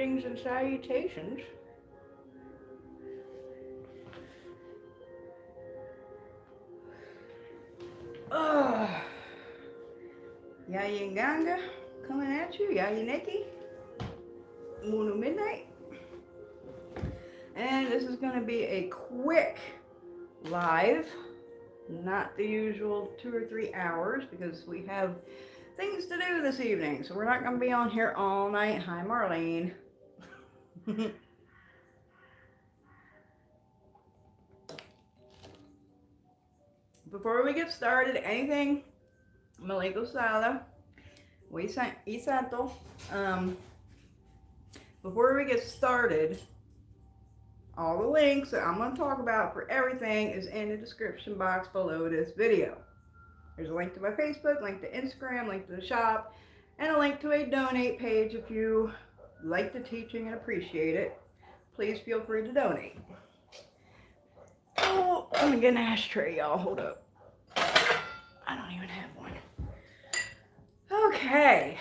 Greetings and salutations. Yayinganga coming at you, Yayineki, Munu Midnight. And this is going to be a quick live, not the usual 2 or 3 hours because we have things to do this evening. So we're not going to be on here all night. Hi, Marlene. Before we get started, anything Maliko Sala, Isato. Before we get started, all the links that I'm going to talk about for everything is in the description box below this video. There's a link to my Facebook, link to Instagram, link to the shop, and a link to a donate page if you like the teaching and appreciate it. Please feel free to donate. Oh, I'm going to get an ashtray, y'all. Hold up. I don't even have one. Okay.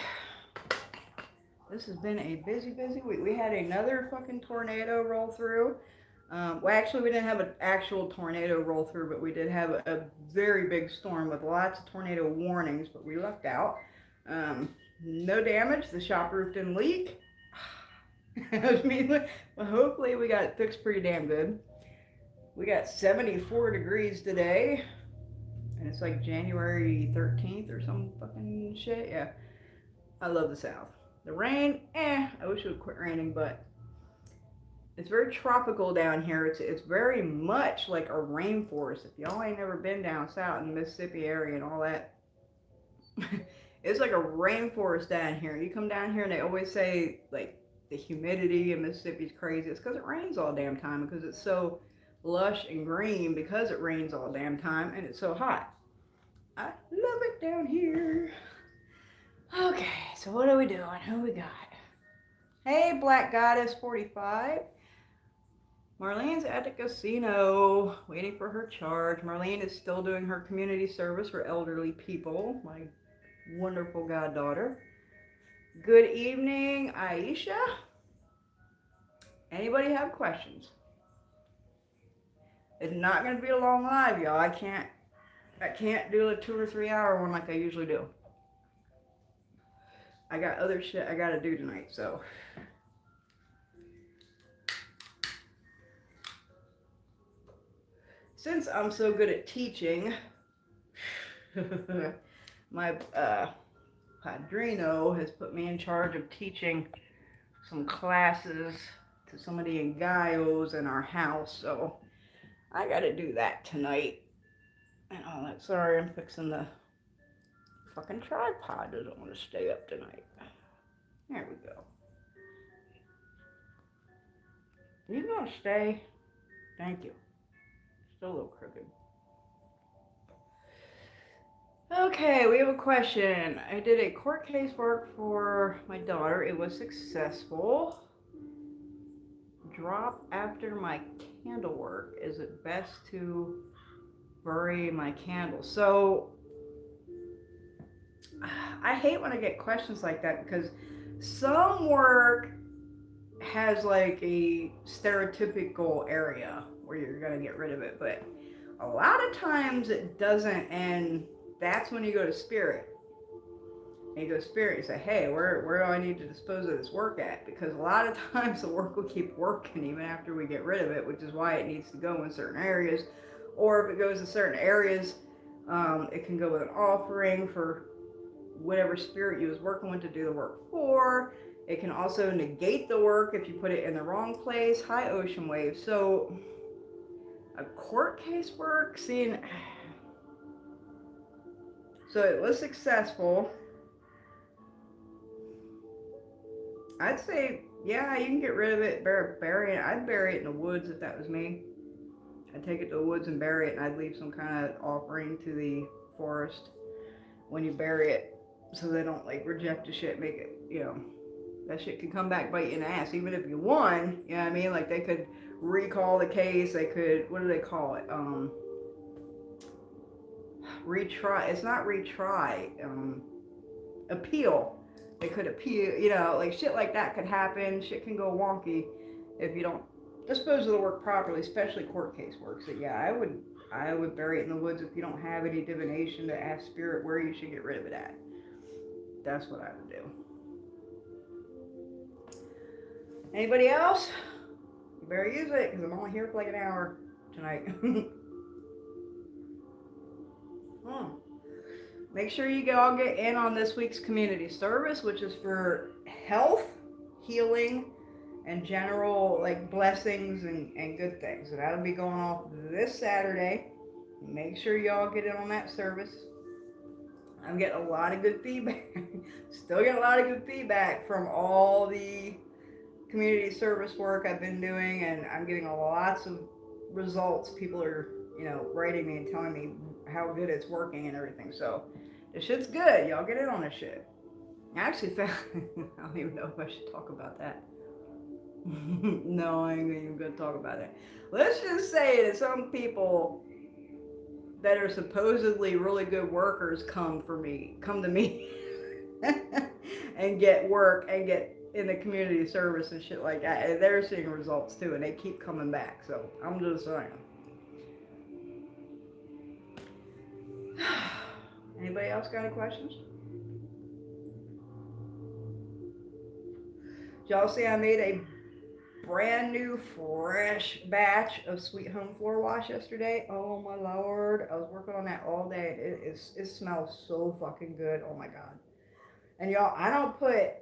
This has been a busy week. We had another fucking tornado roll through. Well, actually, we didn't have an actual tornado roll through, but we did have a very big storm with lots of tornado warnings, but we lucked out. No damage. The shop roof didn't leak. I mean, well, hopefully we got it fixed pretty damn good. We got 74 degrees today, and it's like January 13th or some fucking shit. Yeah, I love the South. The rain, I wish it would quit raining, but it's very tropical down here. It's very much like a rainforest. If y'all ain't never been down south in the Mississippi area and all that, it's like a rainforest down here. You come down here and they always say like the humidity in Mississippi is crazy. It's because it rains all damn time, because it's so lush and green because it rains all damn time and it's so hot. I love it down here. Okay, so what are we doing? Who we got? Hey, Black Goddess 45. Marlene's at the casino waiting for her charge. Marlene is still doing her community service for elderly people. My wonderful goddaughter. Good evening, Aisha. Anybody have questions? It's not going to be a long live, y'all. I can't do a 2 or 3 hour one like I usually do. I got other shit I got to do tonight, so. Since I'm so good at teaching, my Padrino has put me in charge of teaching some classes to some of the Engayos in our house, so I gotta do that tonight. And all that. Sorry, I'm fixing the fucking tripod. Doesn't want to stay up tonight. There we go. You gonna stay? Thank you. Still a little crooked. Okay, we have a question. I did a court case work for my daughter. It was successful. Drop after my candle work. Is it best to bury my candle? So, I hate when I get questions like that because some work has like a stereotypical area where you're going to get rid of it, but a lot of times it doesn't, and that's when you go to spirit. And you go to spirit, you say, hey, where do I need to dispose of this work at? Because a lot of times the work will keep working even after we get rid of it, which is why it needs to go in certain areas. Or if it goes in certain areas, it can go with an offering for whatever spirit you was working with to do the work for. It can also negate the work if you put it in the wrong place. High ocean waves. So a court case work, seeing, so it was successful. I'd say, yeah, you can get rid of it, bury it. I'd bury it in the woods if that was me. I'd take it to the woods and bury it, and I'd leave some kind of offering to the forest when you bury it, so they don't like reject the shit, make it, you know, that shit could come back bite you in the ass, even if you won, you know what I mean? Like, they could recall the case, they could, what do they call it? Retry, it's not retry, appeal It could appeal, you know, like shit like that could happen. Shit can go wonky if you don't dispose of the work properly, especially court case work. So yeah, I would bury it in the woods if you don't have any divination to ask spirit where you should get rid of it at. That's what I would do. Anybody else? You better use it because I'm only here for like an hour tonight. Make sure you all get in on this week's community service, which is for health, healing, and general like blessings and good things. And that'll be going off this Saturday. Make sure y'all get in on that service. I'm getting a lot of good feedback. Still getting a lot of good feedback from all the community service work I've been doing, and I'm getting lots of results. People are, you know, writing me and telling me how good it's working and everything. So this shit's good. Y'all get in on this shit. I actually found, I don't even know if I should talk about that. No, I ain't even gonna talk about it. Let's just say that some people that are supposedly really good workers come to me and get work and get in the community service and shit like that. And they're seeing results too, and they keep coming back. So I'm just saying. Anybody else got any questions? Did y'all see I made a brand new fresh batch of Sweet Home Floor Wash yesterday? Oh my lord. I was working on that all day. It smells so fucking good. Oh my god. And y'all, I don't put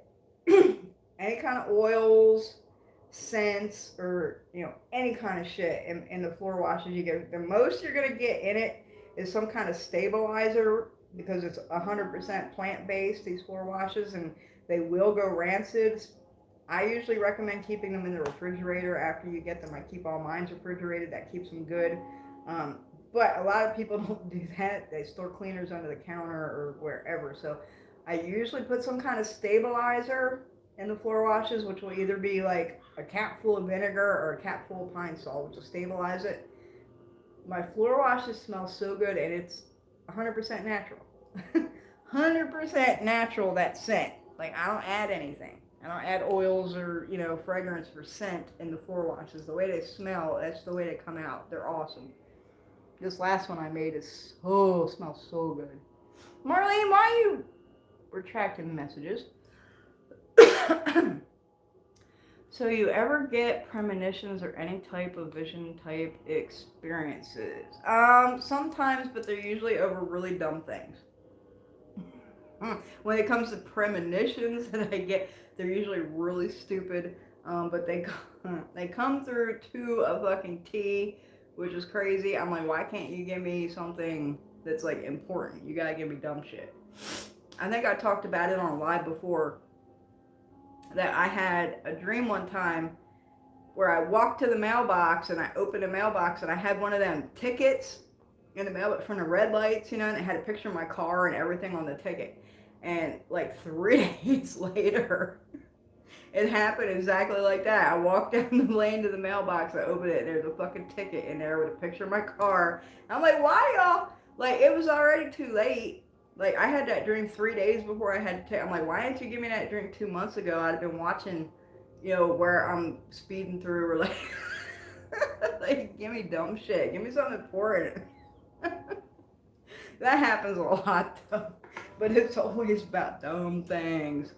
any kind of oils, scents, or, you know, any kind of shit in the floor washes you get. The most you're gonna get in it is some kind of stabilizer, because it's 100% plant-based, these floor washes, and they will go rancid. I usually recommend keeping them in the refrigerator after you get them. I keep all mine refrigerated. That keeps them good. But a lot of people don't do that. They store cleaners under the counter or wherever. So I usually put some kind of stabilizer in the floor washes, which will either be like a cap full of vinegar or a cap full of pine salt, which will stabilize it. My floor washes smell so good, and it's 100% natural. 100% natural, that scent. Like, I don't add anything. I don't add oils or, you know, fragrance for scent in the floor washes. The way they smell, that's the way they come out. They're awesome. This last one I made smells so good. Marlene, why are you retracting messages? So you ever get premonitions or any type of vision type experiences? Sometimes, but they're usually over really dumb things. When it comes to premonitions that I get, they're usually really stupid, but they come through to a fucking T, which is crazy. I'm like, why can't you give me something that's like important? You gotta give me dumb shit. I think I talked about it on live before, that I had a dream one time where I walked to the mailbox and I opened the mailbox and I had one of them tickets in the mail from the red lights, you know, and it had a picture of my car and everything on the ticket. And like 3 days later, it happened exactly like that. I walked down the lane to the mailbox, I opened it, and there's a fucking ticket in there with a picture of my car. I'm like, why y'all? Like, it was already too late. Like, I had that dream 3 days before I had to take. I'm like, why didn't you give me that dream 2 months ago? I'd have been watching, you know, where I'm speeding through, or like, like, give me dumb shit. Give me something important. That happens a lot, though. But it's always about dumb things.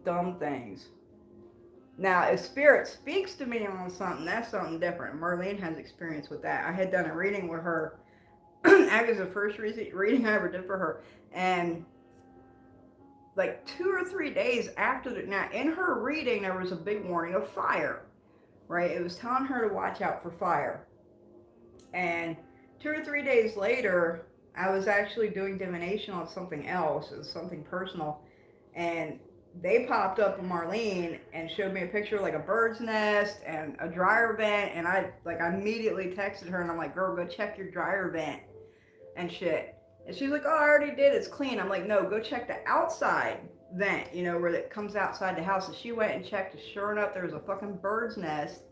Dumb things. Now, if spirit speaks to me on something, that's something different. Marlene has experience with that. I had done a reading with her. That was the first reading I ever did for her. And like 2 or 3 days after that, now in her reading, there was a big warning of fire, right? It was telling her to watch out for fire. And 2 or 3 days later, I was actually doing divination on something else. It was something personal. And they popped up on Marlene and showed me a picture of like a bird's nest and a dryer vent. And I immediately texted her and I'm like, girl, go check your dryer vent and shit. And she's like, oh, I already did. It's clean. I'm like, no, go check the outside vent, you know, where it comes outside the house. And she went and checked. And sure enough, there was a fucking bird's nest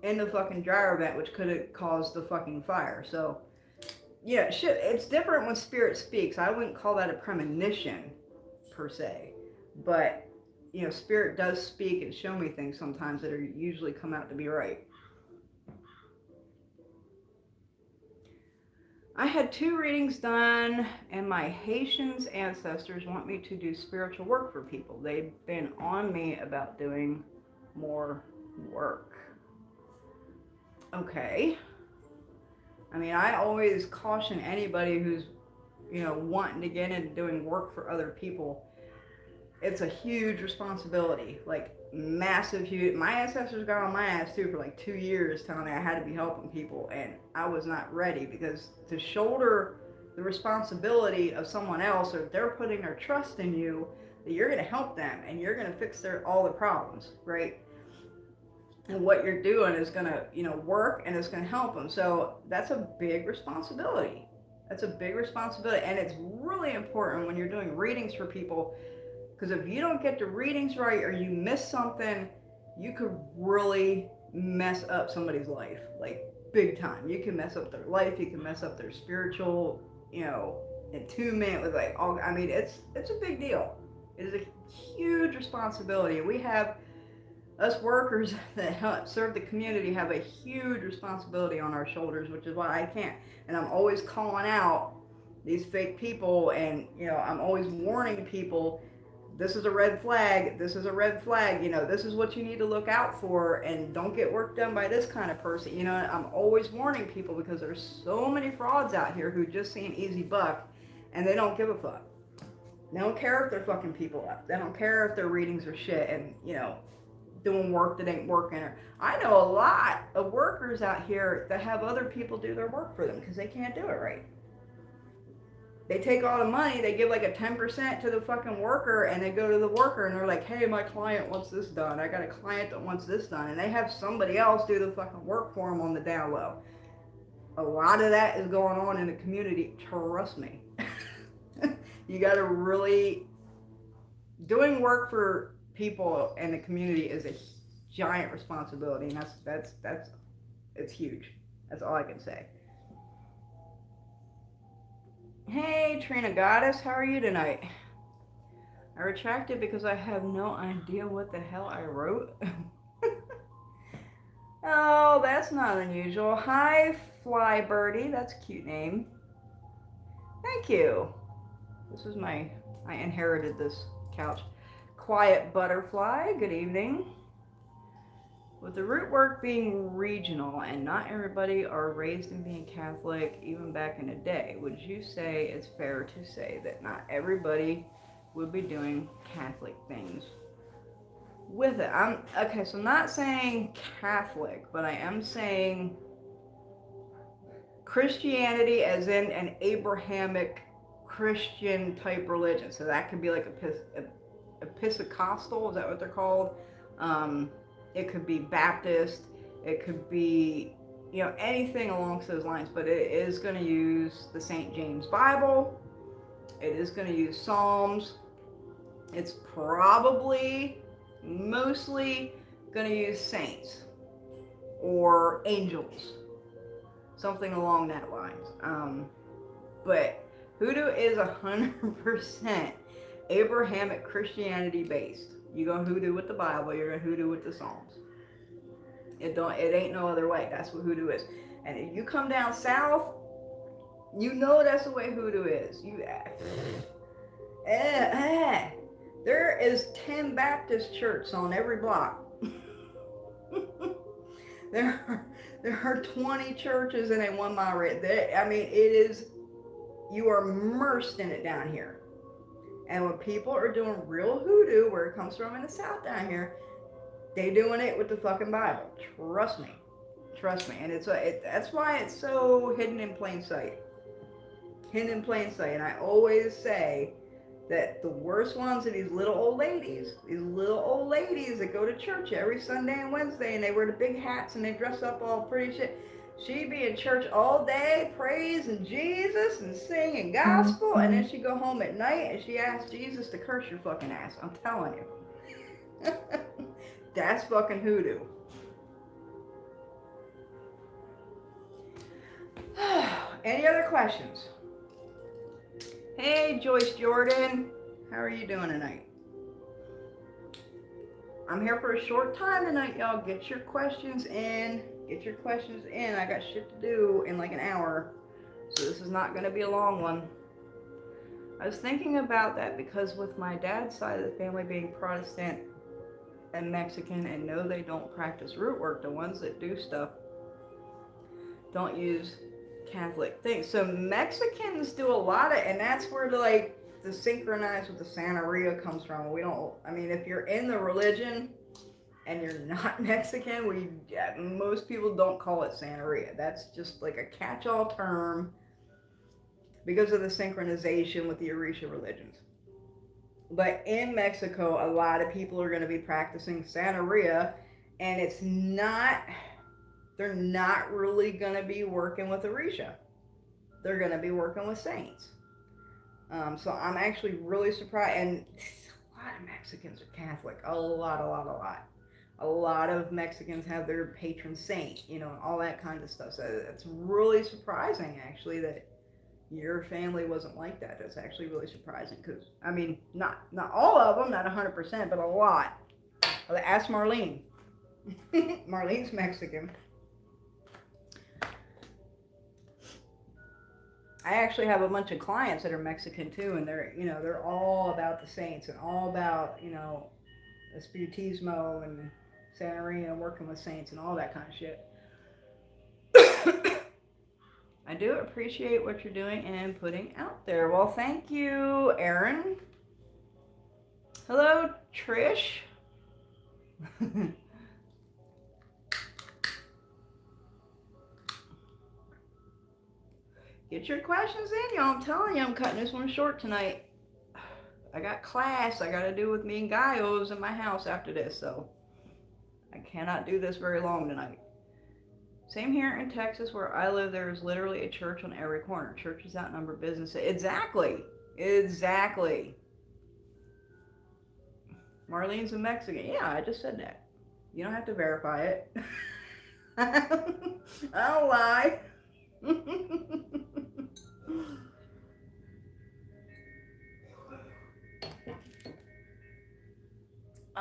in the fucking dryer vent, which could have caused the fucking fire. So, yeah, shit, it's different when spirit speaks. I wouldn't call that a premonition, per se. But you know, spirit does speak and show me things sometimes that are usually come out to be right. I had 2 readings done, and my Haitians ancestors want me to do spiritual work for people. They've been on me about doing more work. Okay. I mean, I always caution anybody who's, you know, wanting to get into doing work for other people. It's a huge responsibility, like massive, huge. My ancestors got on my ass too for like 2 years, telling me I had to be helping people, and I was not ready, because to shoulder the responsibility of someone else, or if they're putting their trust in you, that you're going to help them and you're going to fix all the problems, right? And what you're doing is going to, you know, work, and it's going to help them. So that's a big responsibility. That's a big responsibility, and it's really important when you're doing readings for people, because if you don't get the readings right, or you miss something, you could really mess up somebody's life, like big time. You can mess up their life. You can mess up their spiritual, you know, attunement with like all. I mean, it's a big deal. It is a huge responsibility. We have, us workers that help serve the community have a huge responsibility on our shoulders, which is why I can't. And I'm always calling out these fake people, and you know, I'm always warning people, this is a red flag, this is a red flag, you know, this is what you need to look out for, and don't get work done by this kind of person. You know, I'm always warning people, because there's so many frauds out here who just see an easy buck, and they don't give a fuck. They don't care if they're fucking people up. They don't care if their readings are shit, and you know, doing work that ain't working. Or I know a lot of workers out here that have other people do their work for them because they can't do it right. They take all the money, they give like a 10% to the fucking worker, and they go to the worker and they're like, hey, my client wants this done. I got a client that wants this done. And they have somebody else do the fucking work for them on the down low. A lot of that is going on in the community. Trust me. You got to really, doing work for people in the community is a giant responsibility, and that's it's huge. That's all I can say. Hey, Trina Goddess, how are you tonight? I retracted because I have no idea what the hell I wrote. Oh, that's not unusual. Hi, Fly Birdie. That's a cute name. Thank you. This is I inherited this couch. Quiet Butterfly, good evening. With the root work being regional and not everybody are raised in being Catholic, even back in the day, would you say it's fair to say that not everybody would be doing Catholic things with it? Okay, so I'm not saying Catholic, but I am saying Christianity as in an Abrahamic Christian type religion. So that could be like Episcopal, is that what they're called? It could be Baptist, it could be, you know, anything along those lines, but it is going to use the St. James Bible, it is going to use Psalms, it's probably mostly going to use saints or angels, something along that lines. But Hoodoo is 100% Abrahamic Christianity based. You go Hoodoo with the Bible, you're gonna Hoodoo with the Psalms. It ain't no other way. That's what Hoodoo is. And if you come down south, you know that's the way Hoodoo is. There is 10 Baptist churches on every block. there are 20 churches in a 1 mile radius. I mean, it is, you are immersed in it down here. And when people are doing real hoodoo, where it comes from in the south down here, they doing it with the fucking Bible. Trust me. Trust me. And that's why it's so hidden in plain sight. Hidden in plain sight. And I always say that the worst ones are these little old ladies that go to church every Sunday and Wednesday, and they wear the big hats and they dress up all pretty shit. She'd be in church all day, praising Jesus and singing gospel, and then she'd go home at night and she asked Jesus to curse your fucking ass. I'm telling you. That's fucking hoodoo. Any other questions? Hey, Joyce Jordan. How are you doing tonight? I'm here for a short time tonight, y'all. Get your questions in. Get your questions in. I got shit to do in like an hour. So this is not going to be a long one. I was thinking about that because with my dad's side of the family being Protestant and Mexican, and no, they don't practice root work. The ones that do stuff don't use Catholic things. So Mexicans do a lot of, and that's where the synchronize with the Santeria comes from. We don't, I mean, if you're in the religion and you're not Mexican, most people don't call it Santeria. That's just like a catch-all term because of the synchronization with the Orisha religions. But in Mexico, a lot of people are going to be practicing Santeria, and they're not really going to be working with Orisha. They're going to be working with saints. So I'm actually really surprised. And a lot of Mexicans are Catholic. A lot. A lot of Mexicans have their patron saint, and all that kind of stuff. So it's really surprising, actually, that your family wasn't like that. That's actually really surprising because, I mean, not all of them, not 100%, but a lot. Ask Marlene. Marlene's Mexican. I actually have a bunch of clients that are Mexican too, and they're all about the saints and all about, Espiritismo and Santeria and working with saints and all that kind of shit. I do appreciate what you're doing and putting out there. Well, thank you, Aaron. Hello, Trish. Get your questions in, y'all. I'm telling you, I'm cutting this one short tonight. I got class I got to do with me and Gaios in my house after this, so I cannot do this very long tonight. Same here in Texas where I live. There's literally a church on every corner. Churches outnumber businesses. Exactly. Marlene's a Mexican. Yeah, I just said that. You don't have to verify it. I don't lie.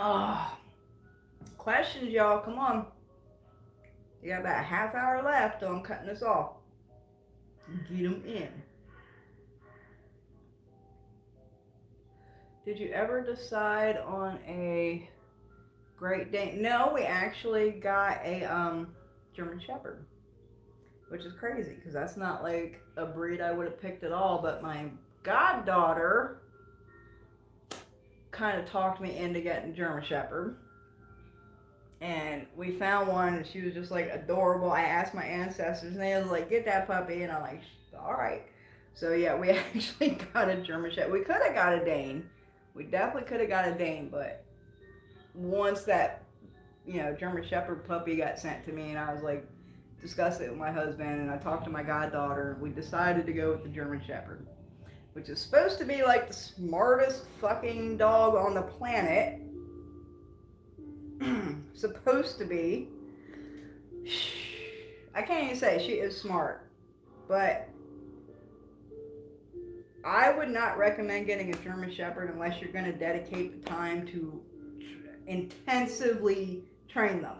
Oh, questions, y'all. Come on. You got about a half hour left, so I'm cutting this off. Get them in. Did you ever decide on a Great Dane? No, we actually got a German Shepherd, which is crazy because that's not like a breed I would have picked at all. But my goddaughter kind of talked me into getting German Shepherd. And we found one, and she was just like adorable. I asked my ancestors, and they was like, "Get that puppy," and I'm like, "All right." So yeah, we actually got a German Shepherd. We could have got a Dane. We definitely could have got a Dane, but once that German Shepherd puppy got sent to me, and I was like, discussed it with my husband, and I talked to my goddaughter, and we decided to go with the German Shepherd, which is supposed to be like the smartest fucking dog on the planet. Supposed to be. I can't even say she is smart, but I would not recommend getting a German Shepherd unless you're going to dedicate the time to intensively train them.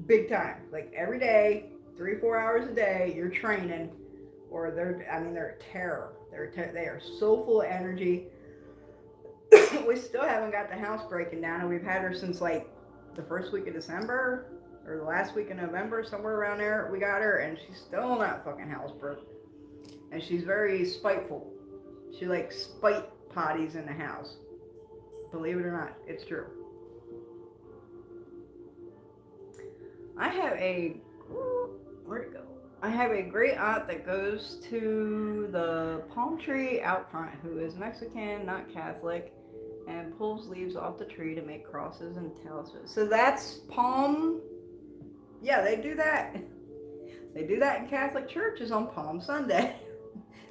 Big time. Like every day, 3-4 hours a day, you're training, or they're a terror. They are so full of energy. We still haven't got the house breaking down, and we've had her since like the first week of December or the last week of November, somewhere around there. We got her, and she's still not fucking housebroke. And she's very spiteful. She likes spite potties in the house. Believe it or not, it's true. I have where'd it go? I have a great aunt that goes to the palm tree out front who is Mexican, not Catholic, and pulls leaves off the tree to make crosses and talismans. So that's palm. Yeah, they do that. They do that in Catholic churches on Palm Sunday.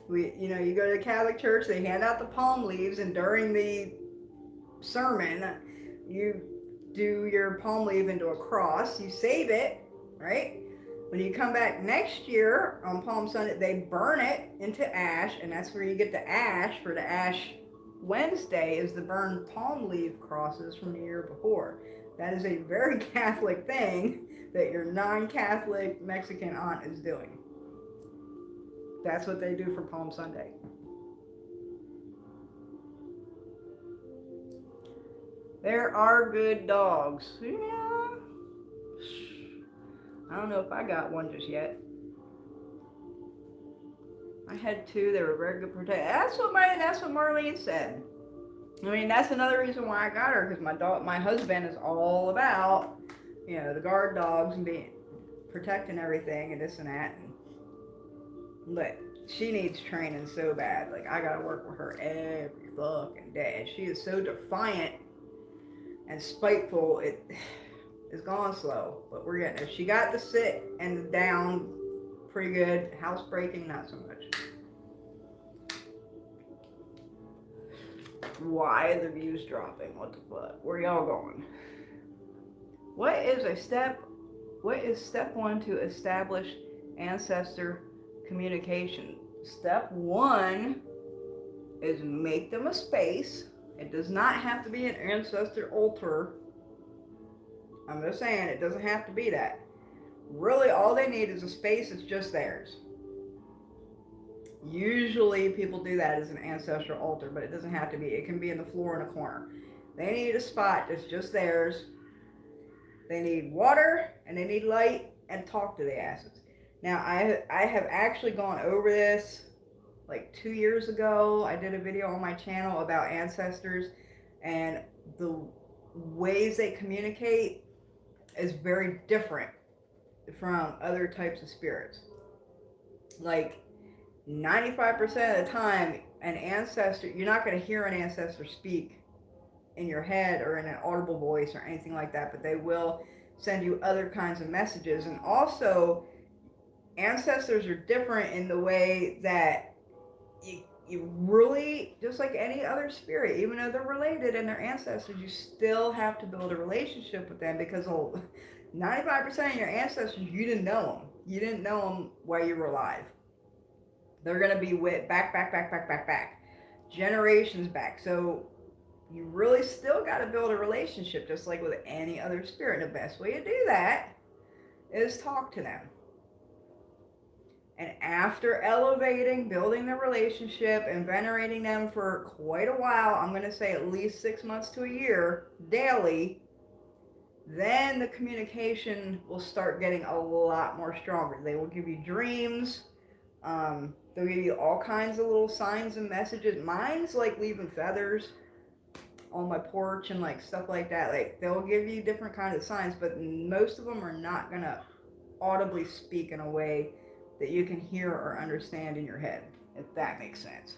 You go to the Catholic church, they hand out the palm leaves, and during the sermon, you do your palm leaf into a cross. You save it, right? When you come back next year on Palm Sunday, they burn it into ash, and that's where you get the ash for the ash Wednesday is the burn palm leaf crosses from the year before. That is a very Catholic thing that your non-Catholic Mexican aunt is doing. That's what they do for Palm Sunday. There are good dogs. Yeah. I don't know if I got one just yet. I had two. They were very good protected. That's what Marlene said. I mean, that's another reason why I got her, because my husband is all about, the guard dogs and being protecting everything and this and that. But she needs training so bad. Like, I gotta work with her every fucking day. She is so defiant and spiteful. It's gone slow, but we're getting there. She got the sit and the down pretty good. Housebreaking, not so much. Why are the views dropping? What the fuck? Where y'all going? What is step 1 to establish ancestor communication? Step 1 is make them a space. It does not have to be an ancestor altar. I'm just saying, it doesn't have to be that. Really, all they need is a space that's just theirs. Usually people do that as an ancestral altar, but it doesn't have to be. It can be in the floor in a corner. They need a spot that's just theirs. They need water, and they need light, and talk to the asses. Now, I have actually gone over this like 2 years ago. I did a video on my channel about ancestors, and the ways they communicate is very different from other types of spirits. Like, 95% of the time, an ancestor, you're not going to hear an ancestor speak in your head or in an audible voice or anything like that, but they will send you other kinds of messages. And also, ancestors are different in the way that you really, just like any other spirit, even though they're related and they're ancestors, you still have to build a relationship with them, because 95% of your ancestors, you didn't know them. You didn't know them while you were alive. They're going to be back, generations back. So you really still got to build a relationship, just like with any other spirit. The best way to do that is talk to them. And after elevating, building the relationship, and venerating them for quite a while, I'm going to say at least 6 months to a year, daily, then the communication will start getting a lot more stronger. They will give you dreams. They'll give you all kinds of little signs and messages. Mine's like leaving feathers on my porch and like stuff like that. Like, they'll give you different kinds of signs, but most of them are not going to audibly speak in a way that you can hear or understand in your head, if that makes sense.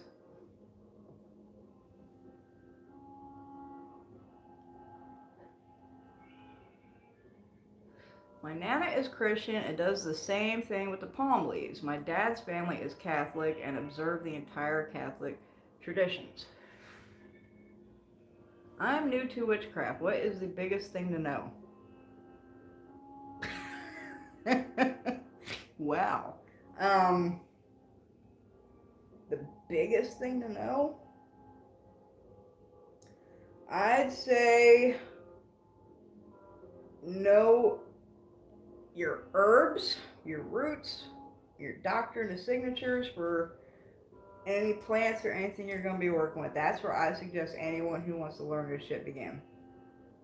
My Nana is Christian and does the same thing with the palm leaves. My dad's family is Catholic and observe the entire Catholic traditions. I'm new to witchcraft. What is the biggest thing to know? Wow. The biggest thing to know? I'd say know your herbs, your roots, your doctor and the signatures for any plants or anything you're going to be working with. That's where I suggest anyone who wants to learn this shit begin.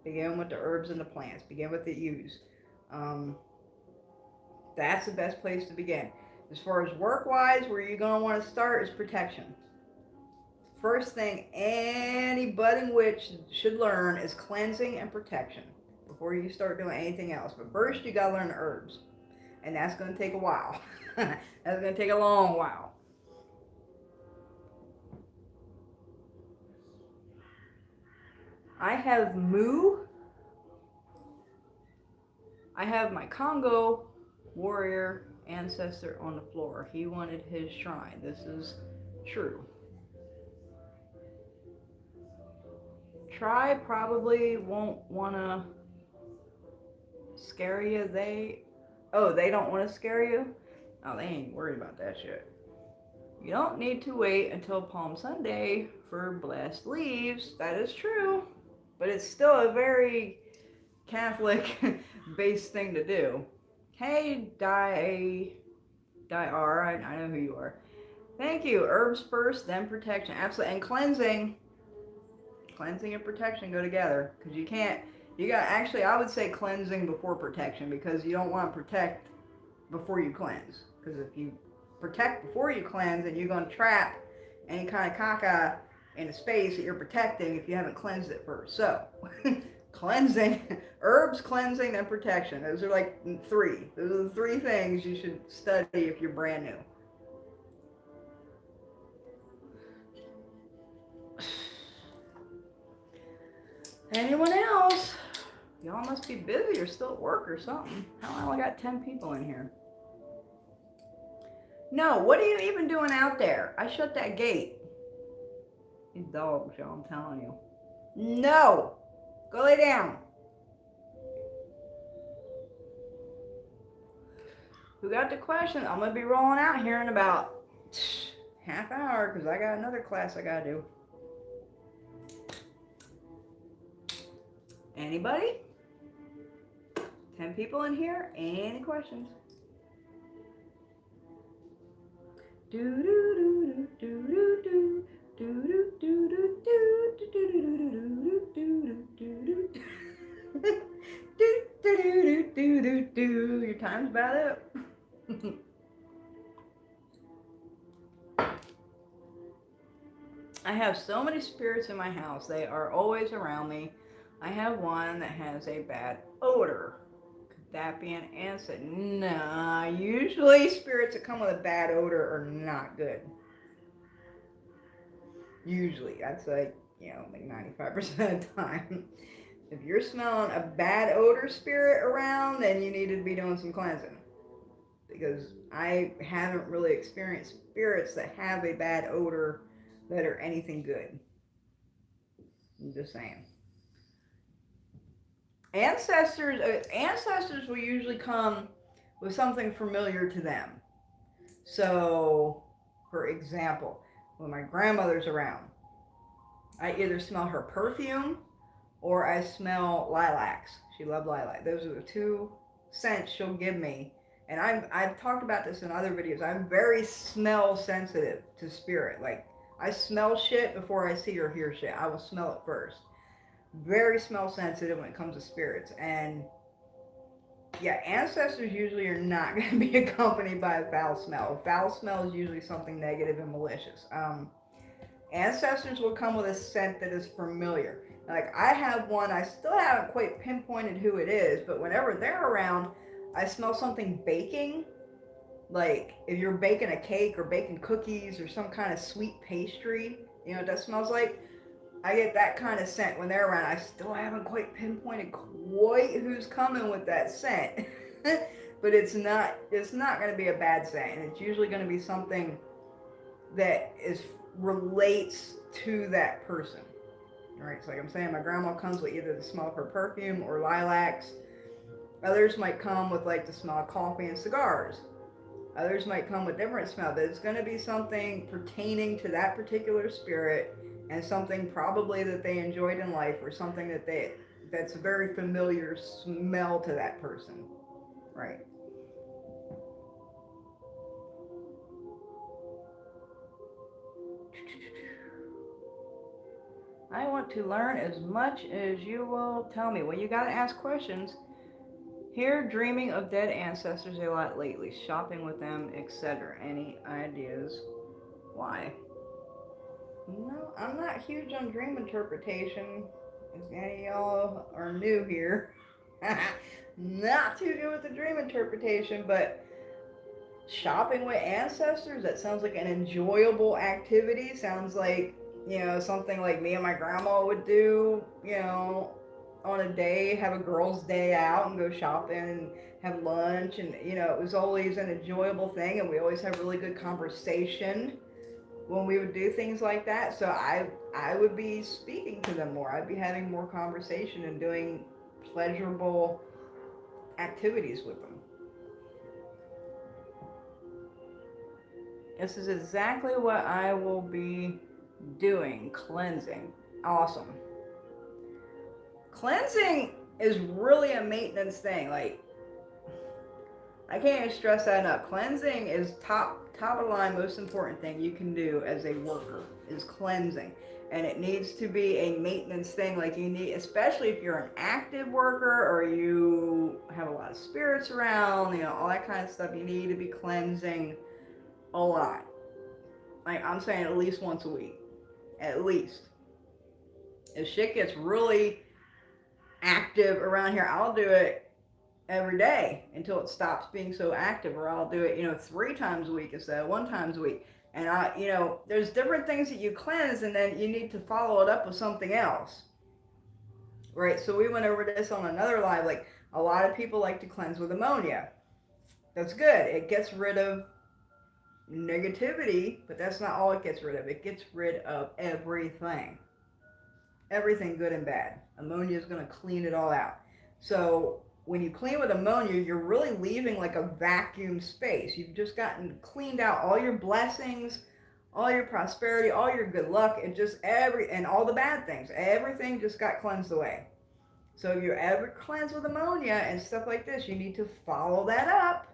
Begin with the herbs and the plants. Begin with the use. That's the best place to begin. As far as work-wise, where you're going to want to start is protection. First thing any budding witch should learn is cleansing and protection before you start doing anything else. But first, you got to learn the herbs. And that's going to take a while. That's going to take a long while. I have Moo. I have my Congo warrior ancestor on the floor. He wanted his shrine. This is true. Tribe probably won't want to scare you. They don't want to scare you? Oh, they ain't worried about that shit. You don't need to wait until Palm Sunday for blessed leaves. That is true. But it's still a very Catholic based thing to do. Hey, I know who you are. Thank you. Herbs first, then protection. Absolutely. And cleansing. Cleansing and protection go together. Because you can't, you got, actually, I would say cleansing before protection because you don't want to protect before you cleanse. Because if you protect before you cleanse, then you're going to trap any kind of caca in a space that you're protecting if you haven't cleansed it first. So, cleansing, herbs, cleansing, and protection. Those are like three. Those are the three things you should study if you're brand new. Anyone else? Y'all must be busy or still at work or something. How I only got 10 people in here. No, what are you even doing out there? I shut that gate. These dogs, y'all, I'm telling you. No! Go lay down. Who got the question? I'm going to be rolling out here in about half hour because I got another class I got to do. Anybody? 10 people in here? Any questions? Do do do do do do do do do do do do do do. Your time's about up. I have so many spirits in my house. They are always around me. I have one that has a bad odor. Could that be an answer? Nah, usually spirits that come with a bad odor are not good. Usually, I'd say, like 95% of the time. If you're smelling a bad odor spirit around, then you need to be doing some cleansing. Because I haven't really experienced spirits that have a bad odor that are anything good. I'm just saying. Ancestors will usually come with something familiar to them. So, for example, when my grandmother's around, I either smell her perfume or I smell lilacs. She loved lilac. Those are the two scents she'll give me. And I've talked about this in other videos. I'm very smell sensitive to spirit. Like, I smell shit before I see or hear shit. I will smell it first. Very smell sensitive when it comes to spirits. And yeah, ancestors usually are not going to be accompanied by a foul smell. A foul smell is usually something negative and malicious. Ancestors will come with a scent that is familiar. Like, I have one, I still haven't quite pinpointed who it is, but whenever they're around, I smell something baking. Like, if you're baking a cake or baking cookies or some kind of sweet pastry, you know what that smells like? I get that kind of scent when they're around. I still haven't quite pinpointed quite who's coming with that scent. But it's not going to be a bad scent. It's usually going to be something that relates to that person. All right, so like I'm saying, my grandma comes with either the smell of her perfume or lilacs. Others might come with like the smell of coffee and cigars. Others might come with different smell. But it's going to be something pertaining to that particular spirit and something probably that they enjoyed in life or something that's a very familiar smell to that person. Right. I want to learn as much as you will tell me. Well, you got to ask questions. Here, dreaming of dead ancestors a lot lately, shopping with them, etc. Any ideas? Why? No, I'm not huge on dream interpretation. If any of y'all are new here, not too good with the dream interpretation, but shopping with ancestors, that sounds like an enjoyable activity. Sounds like, something like me and my grandma would do, on a day, have a girls' day out and go shopping and have lunch. And, it was always an enjoyable thing. And we always have really good conversation when we would do things like that. So I would be speaking to them more. I'd be having more conversation and doing pleasurable activities with them. This is exactly what I will be doing. Cleansing. Awesome. Cleansing is really a maintenance thing. Like, I can't even stress that enough. Cleansing is top of the line, most important thing you can do as a worker is cleansing. And it needs to be a maintenance thing. Like, you need, especially if you're an active worker or you have a lot of spirits around, you know, all that kind of stuff, you need to be cleansing a lot. Like, I'm saying at least once a week. At least. If shit gets really active around here, I'll do it every day until it stops being so active, or I'll do it, 3 times a week instead of 1 time a week. And there's different things that you cleanse, and then you need to follow it up with something else, right? So we went over this on another live. Like, a lot of people like to cleanse with ammonia. That's good. It gets rid of negativity, but that's not all it gets rid of. It gets rid of everything good and bad. Ammonia is going to clean it all out. So when you clean with ammonia, you're really leaving like a vacuum space. You've just gotten cleaned out all your blessings, all your prosperity, all your good luck, and just and all the bad things. Everything just got cleansed away. So if you ever cleanse with ammonia and stuff like this, you need to follow that up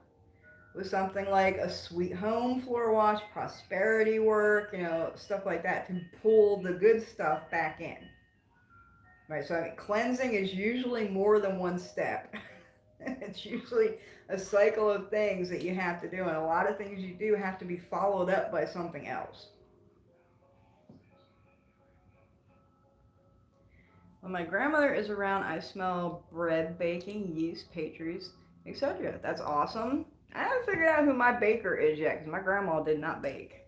with something like a sweet home floor wash, prosperity work, stuff like that, to pull the good stuff back in. Right, so cleansing is usually more than one step. It's usually a cycle of things that you have to do, and a lot of things you do have to be followed up by something else. When my grandmother is around, I smell bread baking, yeast, pastries, etc. That's awesome. I haven't figured out who my baker is yet, because my grandma did not bake.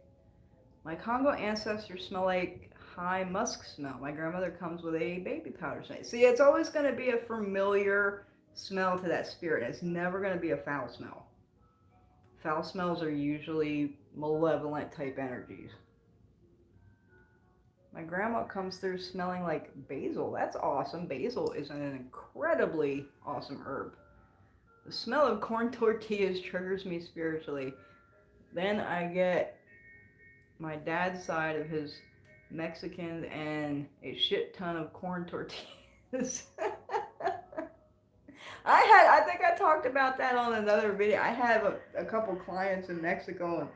My Congo ancestors smell like high musk smell. My grandmother comes with a baby powder scent. See, it's always going to be a familiar smell to that spirit. It's never going to be a foul smell. Foul smells are usually malevolent type energies. My grandma comes through smelling like basil. That's awesome. Basil is an incredibly awesome herb. The smell of corn tortillas triggers me spiritually. Then I get my dad's side of his Mexicans and a shit ton of corn tortillas. I think I talked about that on another video. I have a couple clients in Mexico, and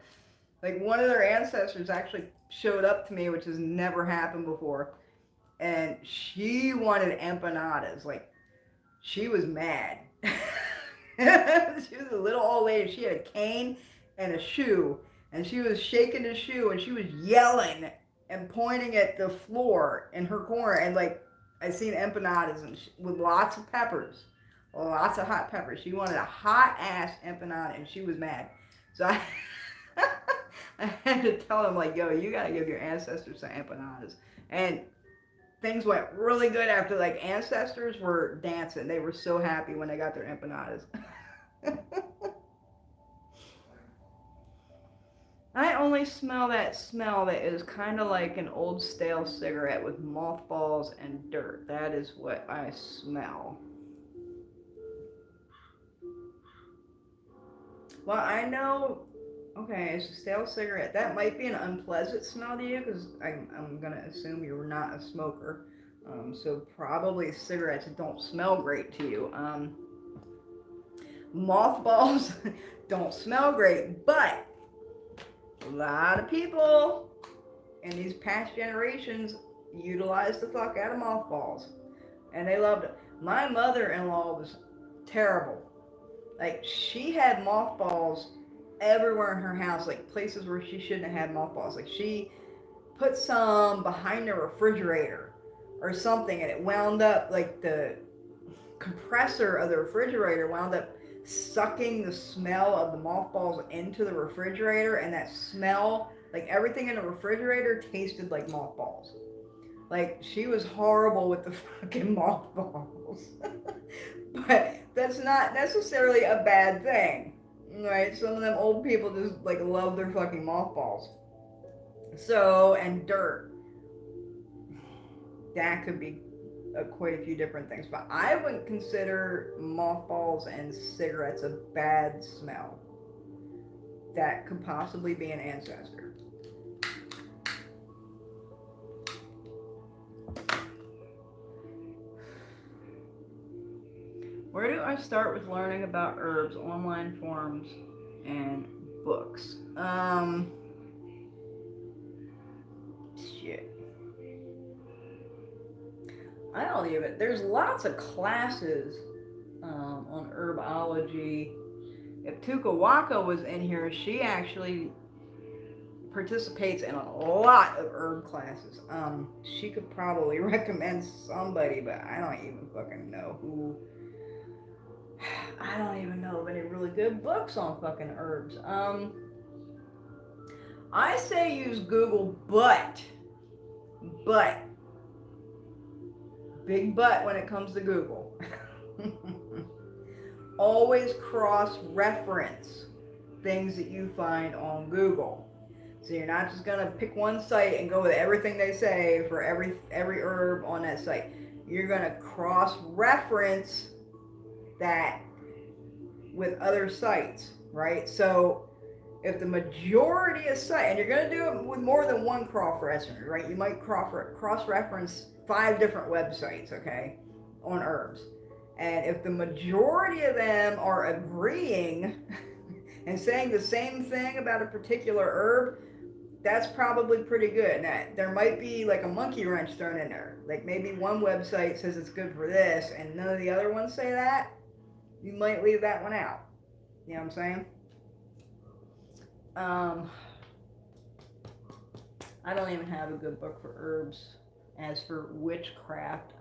like one of their ancestors actually showed up to me, which has never happened before, and she wanted empanadas. Like, she was mad. She was a little old lady. She had a cane and a shoe, and she was shaking the shoe, and she was yelling and pointing at the floor in her corner, and like, I seen empanadas and with lots of peppers, lots of hot peppers. She wanted a hot ass empanada, and she was mad. So I had to tell him, like, yo, you gotta give your ancestors some empanadas. And things went really good after. Like, ancestors were dancing. They were so happy when they got their empanadas. I only smell that is kind of like an old stale cigarette with mothballs and dirt. That is what I smell. Well, I know, okay, it's a stale cigarette. That might be an unpleasant smell to you, because I'm going to assume you're not a smoker. So probably cigarettes don't smell great to you. Mothballs don't smell great, but a lot of people in these past generations utilized the fuck out of mothballs, and they loved it. My mother-in-law was terrible. Like, she had mothballs everywhere in her house, like places where she shouldn't have had mothballs. Like, she put some behind the refrigerator or something, and it wound up, like, the compressor of the refrigerator wound up sucking the smell of the mothballs into the refrigerator, and that smell, like, everything in the refrigerator tasted like mothballs. Like, she was horrible with the fucking mothballs. But that's not necessarily a bad thing, right? Some of them old people just, like, love their fucking mothballs. So, and dirt. That could be quite a few different things, but I wouldn't consider mothballs and cigarettes a bad smell. that could possibly be an ancestor. Where do I start with learning about herbs? Online forums and books. Shit. I don't even. There's lots of classes on herbology. If Tuka Waka was in here, she actually participates in a lot of herb classes. She could probably recommend somebody, but I don't even fucking know who. I don't even know of any really good books on fucking herbs. I say use Google, but big but when it comes to Google. Always cross-reference things that you find on Google. So you're not just gonna pick one site and go with everything they say for every herb on that site. You're gonna cross-reference that with other sites, right? So if the majority of sites, and you're gonna do it with more than one cross-reference, right? You might cross-reference 5 different websites, okay, on herbs. And if the majority of them are agreeing and saying the same thing about a particular herb, that's probably pretty good. Now, there might be like a monkey wrench thrown in there. Like maybe one website says it's good for this and none of the other ones say that. You might leave that one out. You know what I'm saying? I don't even have a good book for herbs. As for witchcraft,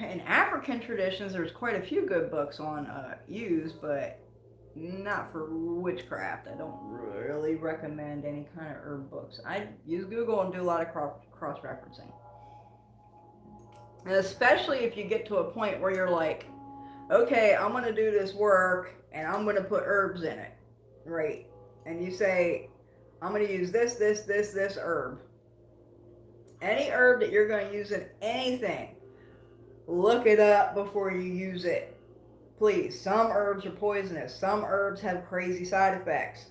in African traditions, there's quite a few good books on use, but not for witchcraft. I don't really recommend any kind of herb books. I use Google and do a lot of cross-referencing. And especially if you get to a point where you're like, okay, I'm going to do this work and I'm going to put herbs in it, right? And you say, I'm going to use this herb. Any herb that you're going to use in anything, look it up before you use it. Please, some herbs are poisonous. Some herbs have crazy side effects.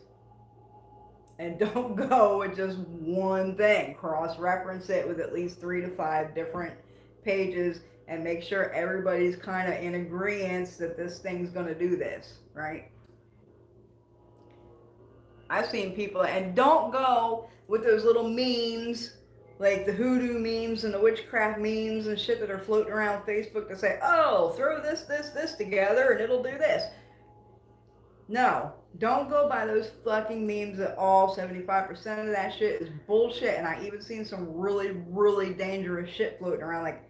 And don't go with just one thing. Cross-reference it with at least 3 to 5 different pages and make sure everybody's kind of in agreement that this thing's going to do this, right? I've seen people, and don't go with those little memes, like the Hoodoo memes and the Witchcraft memes and shit that are floating around Facebook that say, oh, throw this together and it'll do this. No, don't go by those fucking memes at all. 75% of that shit is bullshit, and I even seen some really, really dangerous shit floating around. Like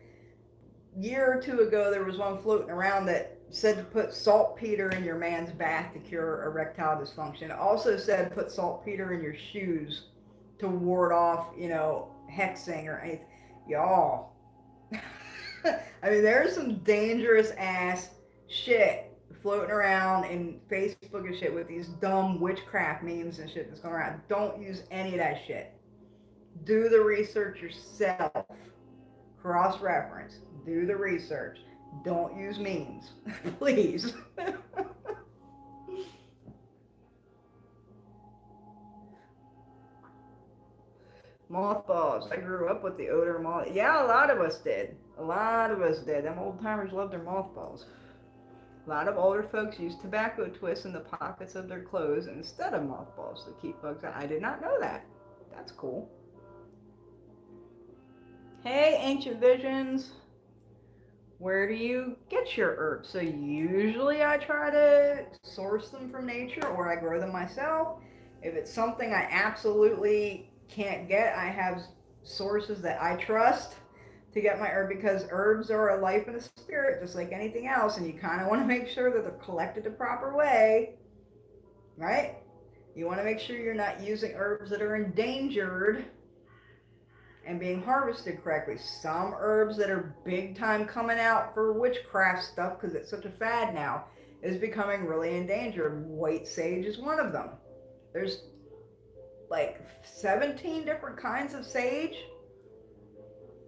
a year or 2 ago, there was one floating around that said to put saltpeter in your man's bath to cure erectile dysfunction. It also said put saltpeter in your shoes to ward off, hexing or anything. Y'all. I mean, there's some dangerous ass shit floating around in Facebook and shit with these dumb witchcraft memes and shit that's going around. Don't use any of that shit. Do the research yourself. Cross-reference. Do the research. Don't use memes. Please. Mothballs. I grew up with the odor of moth. Yeah, a lot of us did. A lot of us did. Them old timers loved their mothballs. A lot of older folks used tobacco twists in the pockets of their clothes instead of mothballs to keep bugs out. I did not know that. That's cool. Hey, Ancient Visions. Where do you get your herbs? So usually I try to source them from nature or I grow them myself. If it's something I absolutely can't get, I have sources that I trust to get my herb, because herbs are a life and a spirit just like anything else, and you kind of want to make sure that they're collected the proper way, right? You want to make sure you're not using herbs that are endangered and being harvested correctly. Some herbs that are big time coming out for witchcraft stuff, because it's such a fad now, is becoming really endangered. White sage is one of them. There's like 17 different kinds of sage.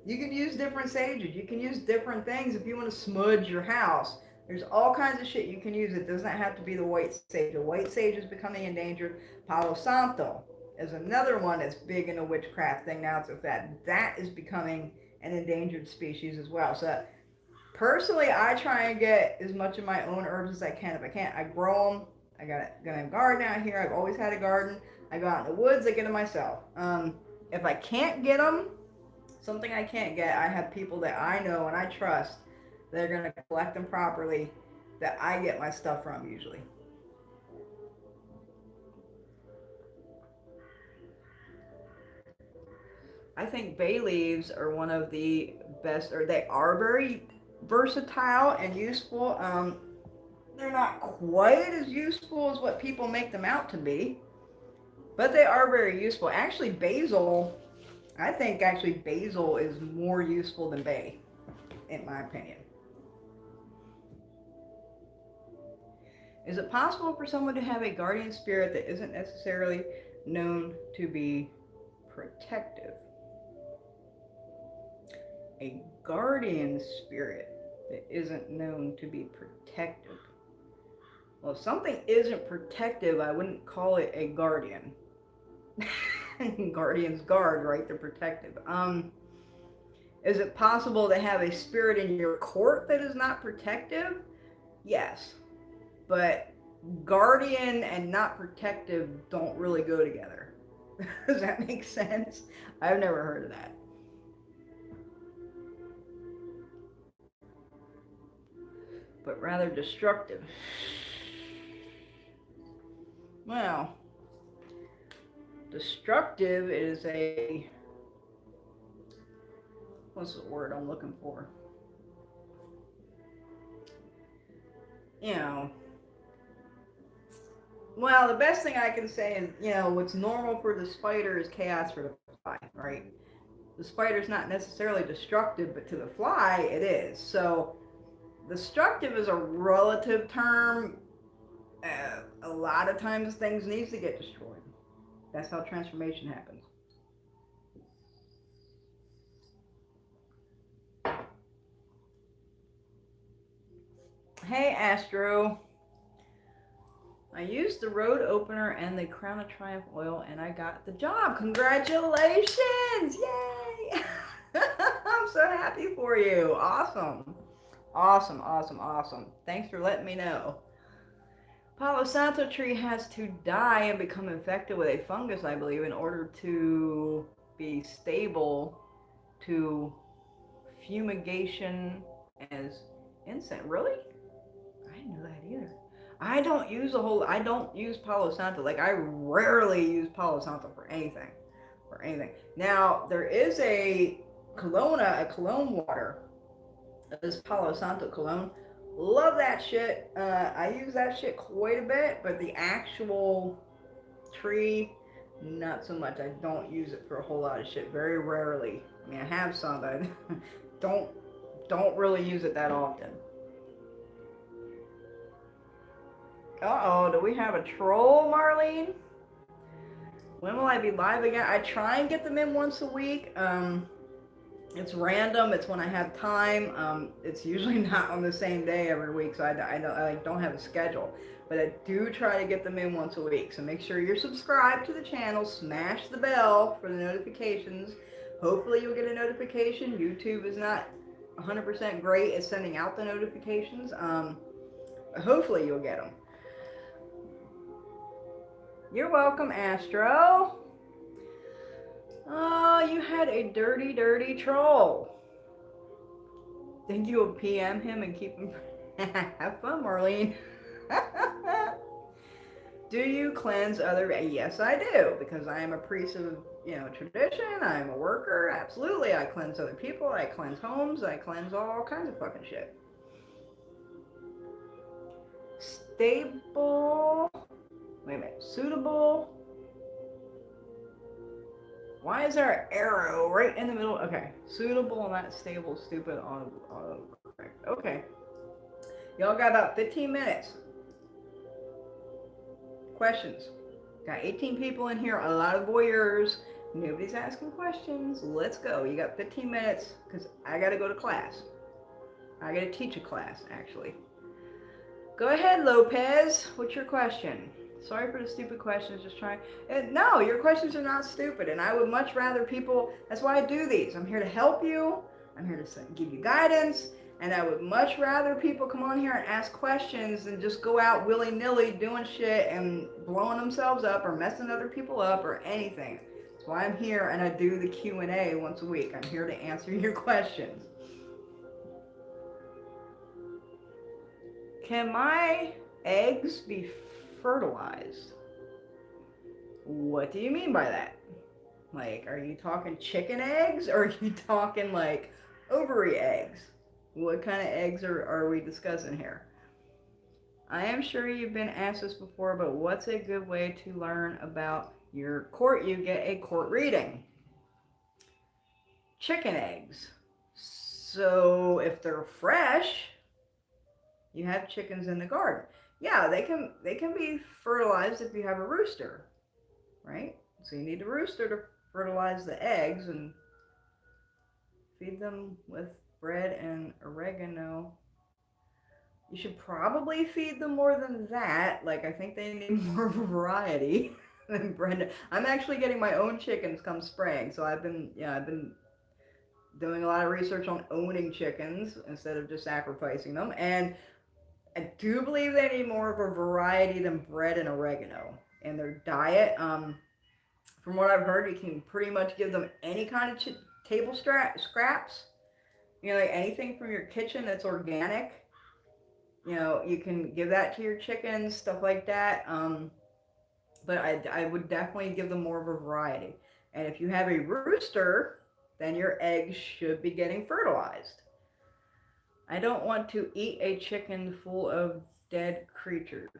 You can use different sages. You can use different things if you want to smudge your house. There's all kinds of shit you can use. It doesn't have to be the white sage. The white sage is becoming endangered. Palo Santo is another one that's big in the witchcraft thing now. So that is becoming an endangered species as well. So personally, I try and get as much of my own herbs as I can. If I can't, I grow them. I got a garden out here. I've always had a garden. I go out in the woods. I get them myself. If I can't get them, something I can't get, I have people that I know and I trust that are going to collect them properly that I get my stuff from usually. I think bay leaves are one of the best, or they are very versatile and useful. They're not quite as useful as what people make them out to be, but they are very useful. Actually, basil, I think actually basil is more useful than bay, in my opinion. Is it possible for someone to have a guardian spirit that isn't necessarily known to be protective? A guardian spirit that isn't known to be protective. Well, if something isn't protective, I wouldn't call it a guardian. Guardians guard, right? They're protective. Is it possible to have a spirit in your court that is not protective? Yes. But guardian and not protective don't really go together. Does that make sense? I've never heard of that. But rather destructive. Well, destructive is a, what's the word I'm looking for? You know, well, the best thing I can say is, what's normal for the spider is chaos for the fly, right? The spider's not necessarily destructive, but to the fly, it is. So, destructive is a relative term. A lot of times things need to get destroyed. That's how transformation happens. Hey, Astro. I used the road opener and the Crown of Triumph oil and I got the job. Congratulations! Yay! I'm so happy for you. Awesome. Awesome, awesome, awesome. Thanks for letting me know. Palo Santo tree has to die and become infected with a fungus, I believe, in order to be stable to fumigation as incense. Really? I didn't know that either. I don't use Palo Santo. Like, I rarely use Palo Santo for anything. Now, there is a cologne water. This Palo Santo cologne. Love that shit. I use that shit quite a bit, but the actual tree, not so much. I don't use it for a whole lot of shit. Very rarely. I mean, I have some, but don't really use it that often. Uh-oh, do we have a troll, Marlene? When will I be live again? I try and get them in once a week. It's random. It's when I have time. It's usually not on the same day every week, so I don't have a schedule. But I do try to get them in once a week. So make sure you're subscribed to the channel. Smash the bell for the notifications. Hopefully you'll get a notification. YouTube is not 100% great at sending out the notifications. Hopefully you'll get them. You're welcome, Astro. Oh, you had a dirty, dirty troll. Think you will PM him and keep him? Have fun, Marlene. Do you cleanse other? Yes, I do, because I am a priest of, tradition. I'm a worker. Absolutely, I cleanse other people. I cleanse homes. I cleanse all kinds of fucking shit. Stable. Wait a minute. Suitable. Why is there an arrow right in the middle? Okay. Suitable, not stable, stupid, auto correct. Okay. Y'all got about 15 minutes. Questions. Got 18 people in here, a lot of voyeurs. Nobody's asking questions. Let's go. You got 15 minutes because I got to go to class. I got to teach a class, actually. Go ahead, Lopez. What's your question? Sorry for the stupid questions. Just trying. No, your questions are not stupid, and I would much rather people. That's why I do these. I'm here to help you. I'm here to give you guidance, and I would much rather people come on here and ask questions than just go out willy-nilly doing shit and blowing themselves up or messing other people up or anything. That's why I'm here, and I do the Q&A once a week. I'm here to answer your questions. Can my eggs be fertilized? What do you mean by that? Like, are you talking chicken eggs or are you talking like ovary eggs? What kind of eggs are we discussing here? I am sure you've been asked this before, but what's a good way to learn about your court? You get a court reading. Chicken eggs. So if they're fresh, you have chickens in the garden. Yeah, they can be fertilized if you have a rooster, right? So you need a rooster to fertilize the eggs and feed them with bread and oregano. You should probably feed them more than that. Like, I think they need more of a variety than bread. I'm actually getting my own chickens come spring, so I've been doing a lot of research on owning chickens instead of just sacrificing them, and I do believe they need more of a variety than bread and oregano in their diet. From what I've heard, you can pretty much give them any kind of table scraps. You know, like anything from your kitchen that's organic. You know, you can give that to your chickens, stuff like that. But I would definitely give them more of a variety. And if you have a rooster, then your eggs should be getting fertilized. I don't want to eat a chicken full of dead creatures.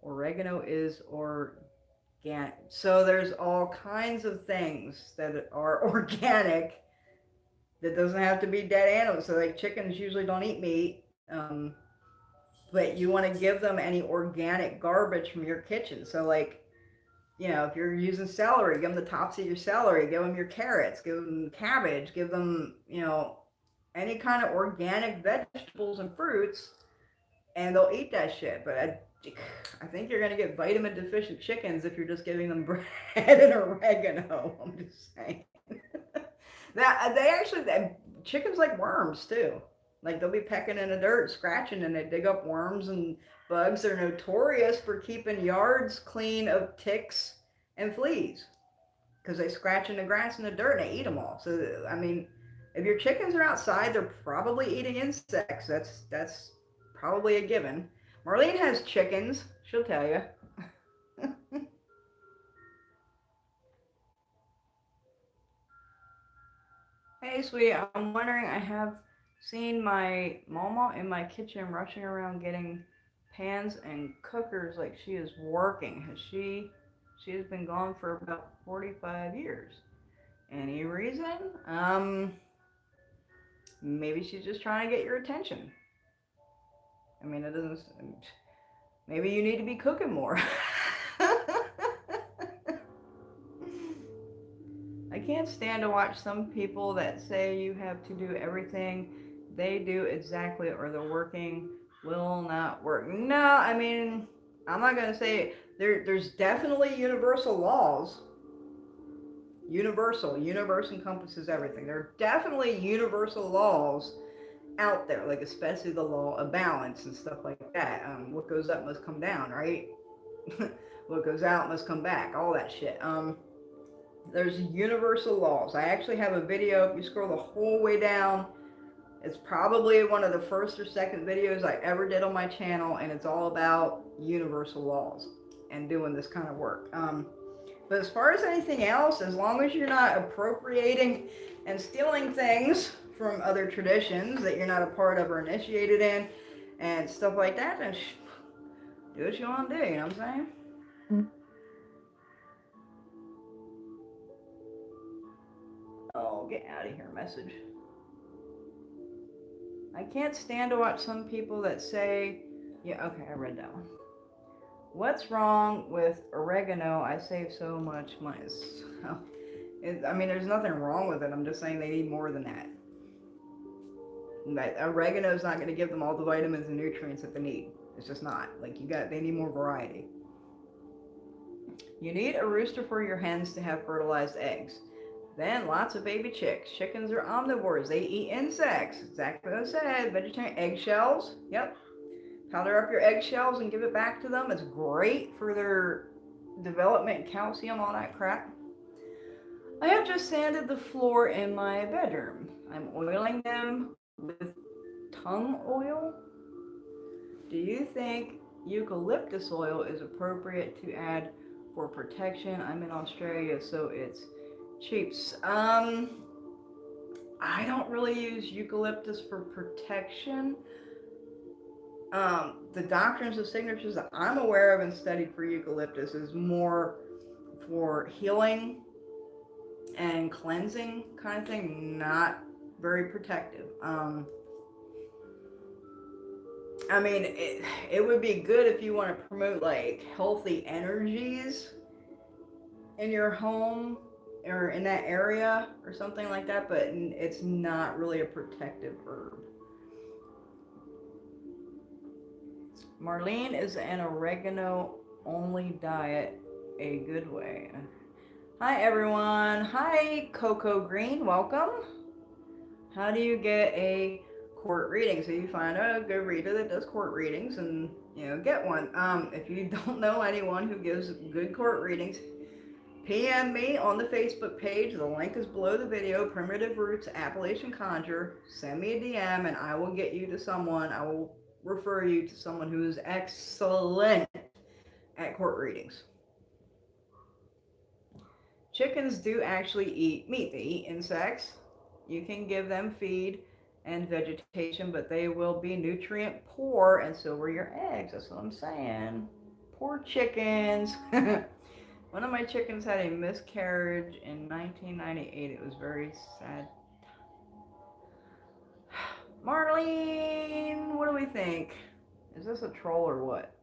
Oregano is organic. So there's all kinds of things that are organic that doesn't have to be dead animals. So like chickens usually don't eat meat. But you want to give them any organic garbage from your kitchen. So like, you know, if you're using celery, give them the tops of your celery, give them your carrots, give them cabbage, give them, you know, any kind of organic vegetables and fruits, and they'll eat that shit. But I think you're gonna get vitamin deficient chickens if you're just giving them bread and oregano. I'm just saying. Chickens like worms too. Like they'll be pecking in the dirt, scratching, and they dig up worms and bugs. They're notorious for keeping yards clean of ticks and fleas because they scratch in the grass and the dirt and they eat them all. So I mean, if your chickens are outside, they're probably eating insects. That's probably a given. Marlene has chickens. She'll tell you. Hey, sweetie, I'm wondering, I have seen my mama in my kitchen rushing around getting pans and cookers like she is working. She has been gone for about 45 years. Any reason? Maybe she's just trying to get your attention. I mean, it doesn't. Maybe you need to be cooking more. I can't stand to watch some people that say you have to do everything they do exactly or the working will not work. No, I mean, I'm not going to say there's definitely universal laws. Universe encompasses everything. There are definitely universal laws out there, like especially the law of balance and stuff like that. What goes up must come down, right? What goes out must come back, all that shit. There's universal laws. I actually have a video, if you scroll the whole way down, it's probably one of the first or second videos I ever did on my channel, and it's all about universal laws and doing this kind of work. But as far as anything else, as long as you're not appropriating and stealing things from other traditions that you're not a part of or initiated in and stuff like that, then do what you want to do, you know what I'm saying? Oh, get out of here, message. I can't stand to watch some people that say, yeah, okay, I read that one. What's wrong with oregano? I save so much money. I mean, there's nothing wrong with it. I'm just saying they need more than that. Like, oregano is not going to give them all the vitamins and nutrients that they need. It's just not. Like, they need more variety. You need a rooster for your hens to have fertilized eggs. Then lots of baby chicks. Chickens are omnivores. They eat insects. Exactly what I said. Vegetarian eggshells. Yep. Powder up your eggshells and give it back to them. It's great for their development, calcium, all that crap. I have just sanded the floor in my bedroom. I'm oiling them with tung oil. Do you think eucalyptus oil is appropriate to add for protection? I'm in Australia, so it's cheap. I don't really use eucalyptus for protection. The doctrines of signatures that I'm aware of and studied for eucalyptus is more for healing and cleansing kind of thing, not very protective. I mean, it would be good if you want to promote like healthy energies in your home or in that area or something like that, but it's not really a protective herb. Marlene, is an oregano only diet a good way? Hi everyone. Hi Coco Green, welcome. How do you get a court reading? So you find a good reader that does court readings and, you know, get one. If you don't know anyone who gives good court readings, PM me on the Facebook page. The link is below the video. Primitive Roots Appalachian Conjure. Send me a DM and I will get you to someone. I will refer you to someone who is excellent at court readings. Chickens do actually eat meat. They eat insects. You can give them feed and vegetation, but they will be nutrient poor, and so will your eggs. That's what I'm saying. Poor chickens. One of my chickens had a miscarriage in 1998. It was very sad. Marlene, what do we think? Is this a troll or what?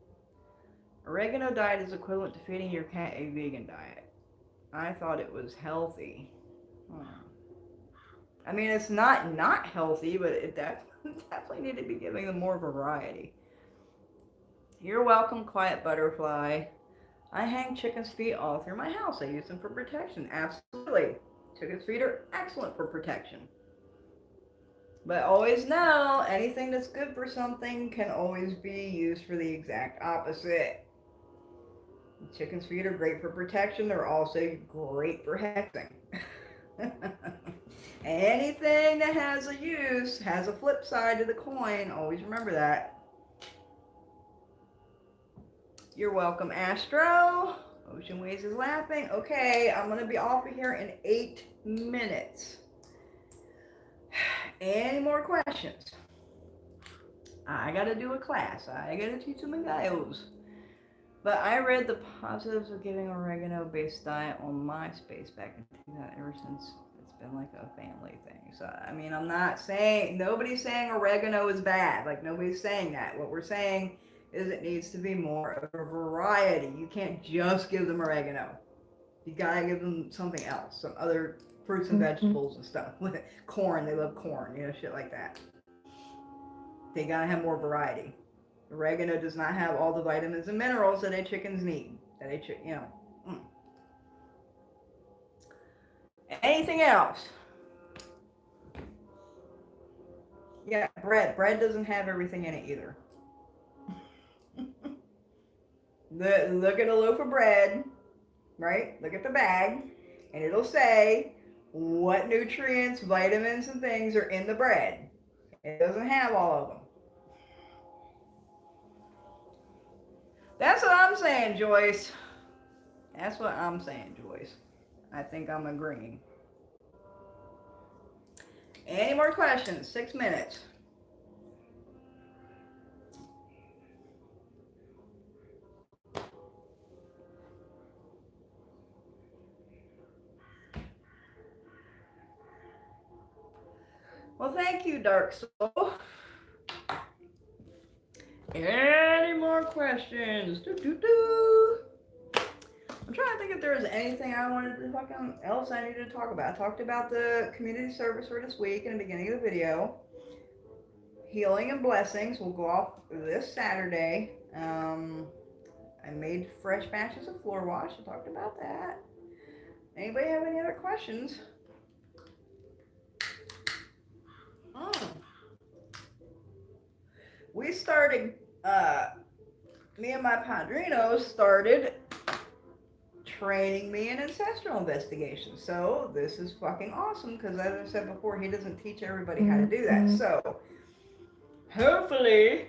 Oregano diet is equivalent to feeding your cat a vegan diet. I thought it was healthy. I mean, it's not healthy, but it definitely need to be giving them more variety. You're welcome, Quiet Butterfly. I hang chickens' feet all through my house. I use them for protection. Absolutely. Chickens' feet are excellent for protection. But always know, anything that's good for something can always be used for the exact opposite. Chickens' feet are great for protection. They're also great for hexing. Anything that has a use has a flip side to the coin. Always remember that. You're welcome, Astro. Ocean Waves is laughing. Okay, I'm going to be off of here in 8 minutes. Any more questions? I got to do a class. I got to teach them guys. But I read the positives of giving oregano-based diet on MySpace back in 2000. Ever since, it's been like a family thing. So, I mean, I'm not saying, nobody's saying oregano is bad. Like, nobody's saying that. What we're saying is it needs to be more of a variety. You can't just give them oregano. You gotta give them something else, some other fruits and vegetables and stuff. Corn, they love corn, you know, shit like that. They gotta have more variety. Oregano does not have all the vitamins and minerals that chickens need. You know. Anything else? Yeah, bread. Bread doesn't have everything in it either. Look at a loaf of bread, right? Look at the bag, and it'll say what nutrients, vitamins, and things are in the bread. It doesn't have all of them. That's what I'm saying, Joyce. That's what I'm saying, Joyce. I think I'm agreeing. Any more questions? 6 minutes. Well, thank you, Dark Soul. Any more questions? I'm trying to think if there was anything I wanted to else I needed to talk about. I talked about the community service for this week in the beginning of the video. Healing and Blessings will go off this Saturday. I made fresh batches of floor wash. I talked about that. Anybody have any other questions? Mm. We started, me and my padrinos started training me in ancestral investigation. So this is fucking awesome because, as I said before, he doesn't teach everybody how to do that. So hopefully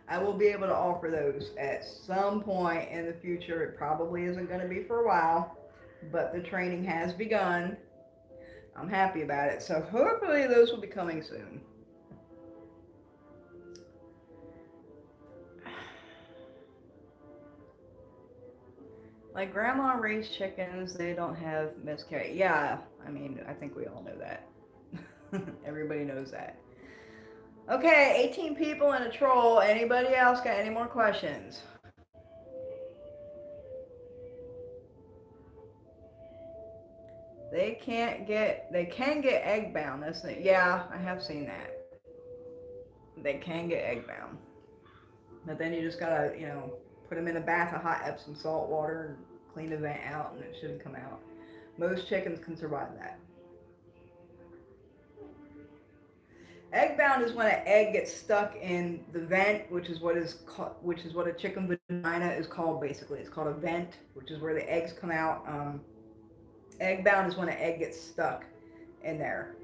I will be able to offer those at some point in the future. It probably isn't going to be for a while, but the training has begun. I'm happy about it. So hopefully those will be coming soon. Like grandma raised chickens, they don't have miscarriage. Yeah, I mean, I think we all know that. Everybody knows that. Okay, 18 people and a troll. Anybody else got any more questions? They can get egg bound. Yeah, I have seen that. They can get egg bound. But then you just gotta, put them in a bath of hot Epsom salt water and clean the vent out and it shouldn't come out. Most chickens can survive that. Egg bound is when an egg gets stuck in the vent, which is what a chicken vagina is called. Basically, it's called a vent, which is where the eggs come out. Egg bound is when an egg gets stuck in there.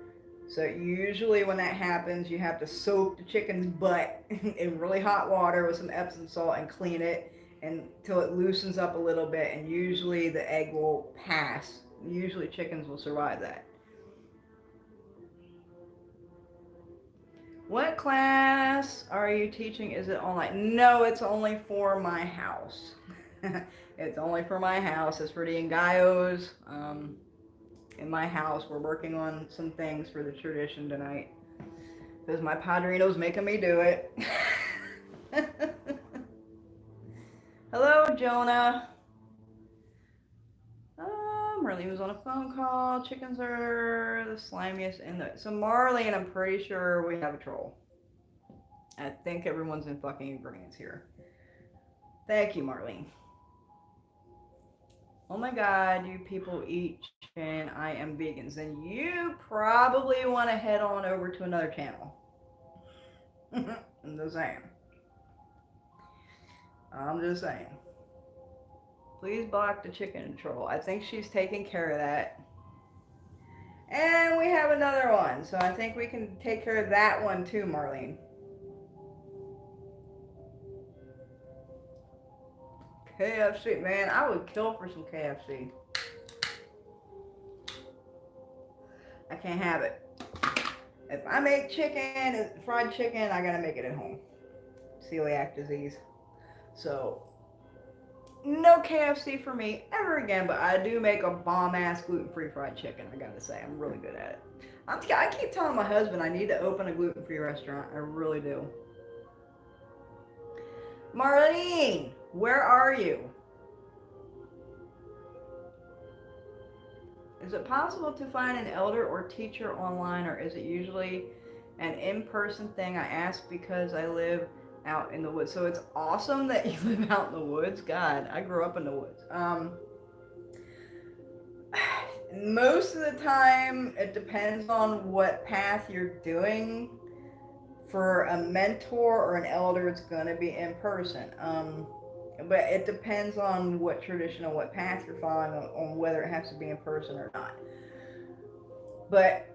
So usually when that happens, you have to soak the chicken's butt in really hot water with some Epsom salt and clean it until it loosens up a little bit, and usually the egg will pass. Usually chickens will survive that. What class are you teaching? Is it online? No, it's only for my house. It's only for my house. It's for the Ngayos. In my house, we're working on some things for the tradition tonight. Because my padrino's making me do it. Hello, Jonah. Marlene was on a phone call. Chickens are the slimiest in the... So Marlene, I'm pretty sure we have a troll. I think everyone's in fucking agreement here. Thank you, Marlene. Oh my god, you people eat chicken. I am vegans. Then you probably want to head on over to another channel. I'm just saying. I'm just saying. Please block the chicken troll. I think she's taking care of that. And we have another one. So I think we can take care of that one too, Marlene. KFC, man, I would kill for some KFC. I can't have it. If I make chicken, fried chicken, I gotta make it at home. Celiac disease. So, no KFC for me ever again, but I do make a bomb-ass gluten-free fried chicken, I gotta say. I'm really good at it. I keep telling my husband I need to open a gluten-free restaurant. I really do. Marlene, where are you? Is it possible to find an elder or teacher online, or is it usually an in-person thing? I ask because I live out in the woods. So it's awesome that you live out in the woods. God, I grew up in the woods. Most of the time, it depends on what path you're doing. For a mentor or an elder, it's going to be in person. But it depends on what tradition or what path you're following on whether it has to be in person or not. But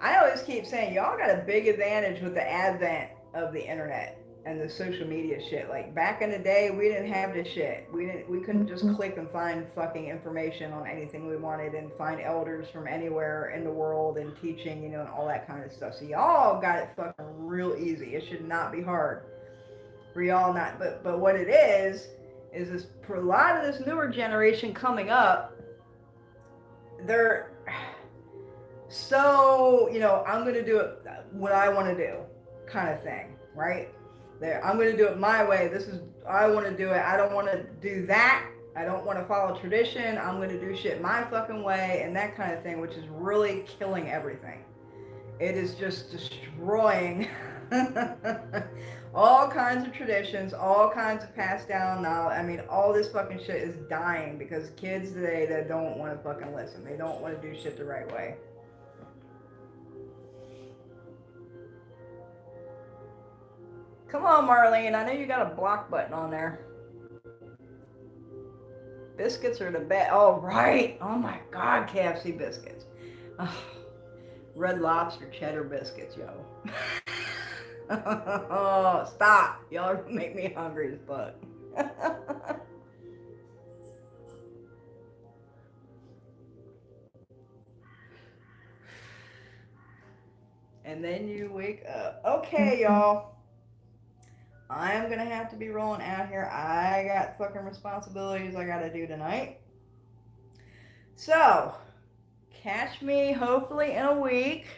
I always keep saying, y'all got a big advantage with the advent of the internet and the social media shit. Like back in the day, we didn't have this shit. We couldn't just click and find fucking information on anything we wanted and find elders from anywhere in the world and teaching, and all that kind of stuff. So y'all got it fucking real easy. It should not be hard for y'all not. But what it is this for a lot of this newer generation coming up, they're so, I'm going to do it what I want to do kind of thing, right? I'm going to do it my way. I want to do it. I don't want to do that. I don't want to follow tradition. I'm going to do shit my fucking way and that kind of thing, which is really killing everything. It is just destroying All kinds of traditions, all kinds of passed down knowledge. I mean, all this fucking shit is dying because kids today that don't want to fucking listen. They don't want to do shit the right way. Come on, Marlene. I know you got a block button on there. Biscuits are the best. Oh, right. Oh my God, KFC biscuits. Oh, Red Lobster cheddar biscuits, yo. Oh, stop. Y'all make me hungry as fuck. And then you wake up. Okay, y'all. I am gonna have to be rolling out here. I got fucking responsibilities I gotta do tonight. So, catch me hopefully in a week.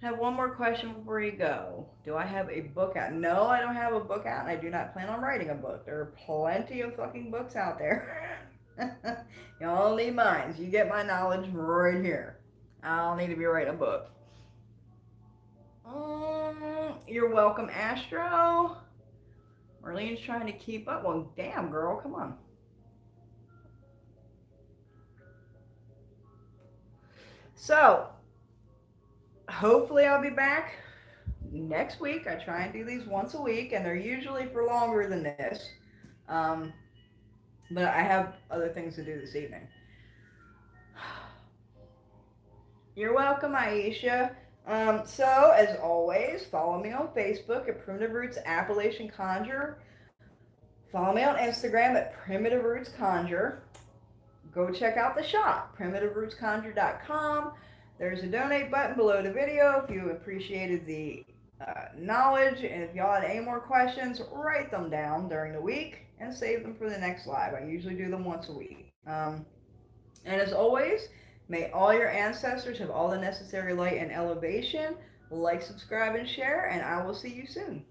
I have one more question before you go. Do I have a book out? No, I don't have a book out, and I do not plan on writing a book. There are plenty of fucking books out there. Y'all need mine. You get my knowledge right here. I don't need to be writing a book. You're welcome, Astro. Marlene's trying to keep up. Well, damn, girl, come on. So, hopefully I'll be back next week. I try and do these once a week, and they're usually for longer than this. But I have other things to do this evening. You're welcome, Aisha. So, as always, follow me on Facebook at Primitive Roots Appalachian Conjure. Follow me on Instagram at Primitive Roots Conjure. Go check out the shop, primitiverootsconjure.com. There's a donate button below the video if you appreciated the knowledge. And if y'all had any more questions, write them down during the week and save them for the next live. I usually do them once a week. And as always, may all your ancestors have all the necessary light and elevation. Like, subscribe, and share, and I will see you soon.